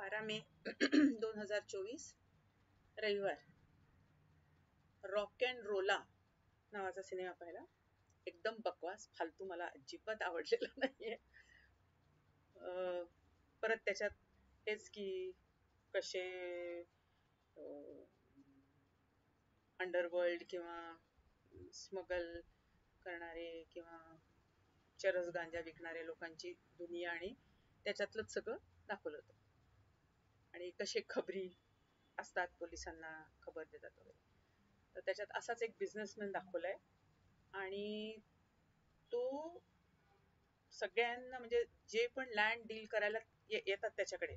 12 मे 2024 रविवार. Rock and रोला नावाचा सिनेमा पाहिला. एकदम बकवास, फालतू, मला अजिबात आवडलेला नाहीये. परत त्याच्यात हेच की कसे अंडरवर्ल्ड किंवा स्मगल करणारे किंवा चरस गांजा विकणारे लोकांची दुनिया आणि त्याच्यातलंच सगळं दाखवलं होतं. आणि कसे खबरी असतात, पोलिसांना खबर देतात वगैरे. तर त्याच्यात असाच एक बिझनेसमॅन दाखवलाय आणि तो सगळ्यांना म्हणजे जे पण लँड डील करायला येतात त्याच्याकडे,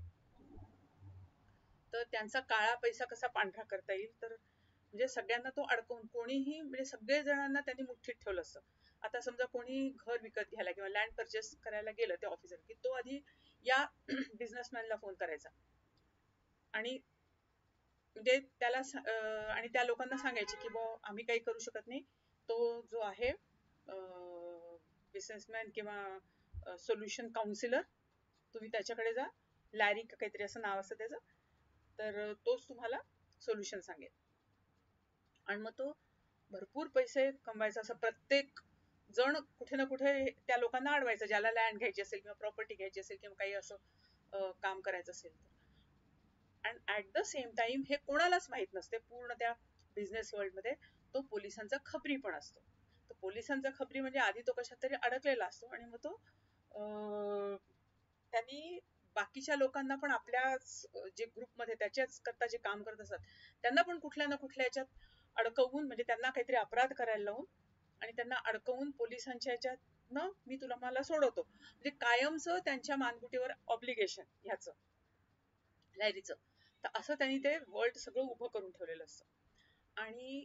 तर त्यांचा काळा पैसा कसा पांढरा करता येईल, तर म्हणजे सगळ्यांना तो अडकवून, कोणीही म्हणजे सगळे जणांना त्यांनी मुठ्ठीत ठेवलं असतं. आता समजा कोणी घर विकत घ्यायला किंवा लँड परचेस करायला गेलं ते ऑफिसर, की तो आधी या बिझनेसमॅनला फोन करायचा आणि म्हणजे त्याला आणि त्या लोकांना सांगायचे की बुवा आम्ही काही करू शकत नाही, तो जो आहे बिझनेसमॅन किंवा सोल्युशन काउन्सिलर, तुम्ही त्याच्याकडे जा, लॅरी का काहीतरी असं नाव असतं त्याचं, तर तोच तुम्हाला सोल्युशन सांगेल. आणि मग तो भरपूर पैसे कमवायचा, असं प्रत्येक जण कुठे ना कुठे त्या लोकांना अडवायचं, ज्याला लँड घ्यायची असेल किंवा प्रॉपर्टी घ्यायची असेल किंवा काही असं काम करायचं असेल तर. And at the same time हे कोणालाच माहित नसते, पूर्ण त्या बिझनेस वर्ल्ड मध्ये तो पोलिसांचा खबरी पण असतो. तो पोलिसांचा खबरी म्हणजे आधी तो कशात तरी अडकलेला असतो आणि मग तो त्यांनी बाकीच्या लोकांना पण आपल्या जे ग्रुपमध्ये त्याच्याच करता जे काम करत असतात त्यांना पण कुठल्या ना कुठल्या याच्यात अडकवून, म्हणजे त्यांना काहीतरी अपराध करायला लावून आणि त्यांना अडकवून पोलिसांच्या याच्यातनं मला सोडवतो. म्हणजे कायमचं त्यांच्या मानगुटीवर ऑब्लिगेशन ह्याचं लॅरीचं. तर असं त्यांनी ते वर्ल्ड सगळं उभं करून ठेवलेलं असतं. आणि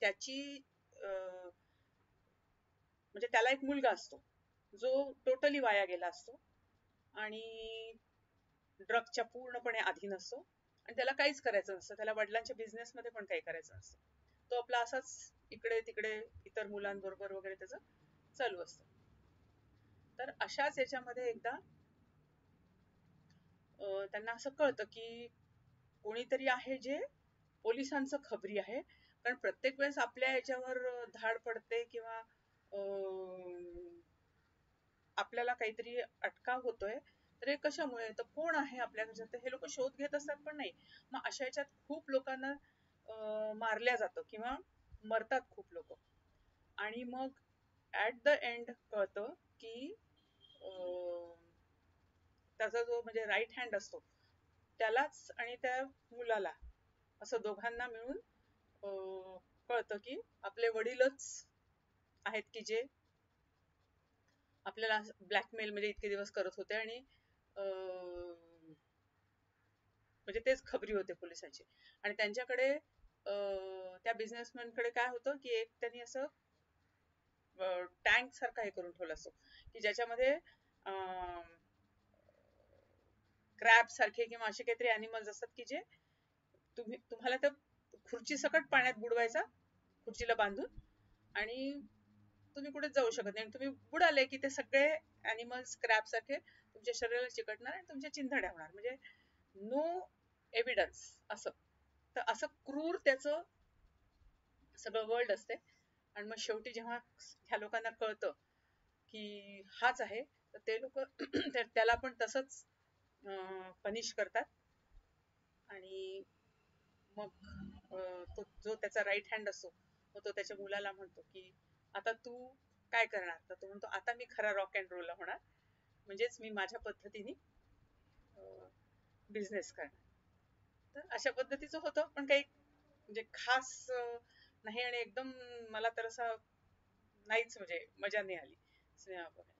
त्याची म्हणजे त्याला एक मुलगा असतो जो टोटली वाया गेला असतो आणि ड्रगच्या पूर्णपणे अधीन असतो आणि त्याला काहीच करायचं नसतं, त्याला वडिलांच्या बिझनेसमध्ये पण काही करायचं नसतं. तो आपला असाच इकडे तिकडे इतर मुलांबरोबर वगैरे त्याचं चालू असतं. तर अशाच याच्यामध्ये एकदा त्यांना असं कळतं की कोणीतरी आहे जे पोलिसांचं खबरी आहे. कारण प्रत्येक वेळेस आपल्या याच्यावर धाड पडते किंवा आपल्याला काहीतरी अटकाव होतोय, तर हे कशामुळे, तर कोण आहे आपल्याकडे, तर हे लोक शोध घेत असतात पण नाही. मग अशा याच्यात खूप लोकांना मारल्या जातं किंवा मरतात खूप लोक. आणि मग ऍट द एंड कळतं की त्याचा जो म्हणजे राईट हँड असतो त्यालाच आणि त्या मुलाला, असं दोघांना मिळून कळतं की आपले वडीलच आहेत की जे आपल्याला ब्लॅकमेल म्हणजे इतके दिवस करत होते. आणि म्हणजे तेच खबरी होते पोलिसांची. आणि त्यांच्याकडे त्या बिझनेसमॅन कडे काय होतं की एक त्यांनी असं टँक सारखा हे करून ठेवला असतो की ज्याच्यामध्ये क्रॅब सारखे किंवा असे काहीतरी अॅनिमल्स असतात की जे तुम्हाला त्या खुर्ची सकट पाण्यात बुडवायचा, खुर्चीला बांधून, आणि तुम्ही कुठे जाऊ शकत नाही. तुम्ही बुडाले की ते सगळे अॅनिमल्स क्रॅब सारखे तुमच्या शरीराला चिकटणार आणि तुमच्या चिंधड्या होणार, म्हणजे नो एव्हिडन्स असं. तर असं क्रूर त्याचं सगळं वर्ल्ड असते. आणि मग शेवटी जेव्हा ह्या लोकांना कळतं की हाच आहे, तर ते लोक त्याला पण तसंच पनिश करतात. आणि मग तो जो त्याचा राईट हँड असतो, मग तो त्याच्या मुलाला म्हणतो की आता तू काय करणार, तर तो म्हणतो आता मी खरा रॉक अँड रोल होणार, म्हणजेच मी माझ्या पद्धतीने बिझनेस करणार. तर अशा पद्धतीचं होतं, पण काही म्हणजे खास नाही. आणि एकदम मला तर असं नाहीच म्हणजे मजा नाही आली सिनेमा बघायला.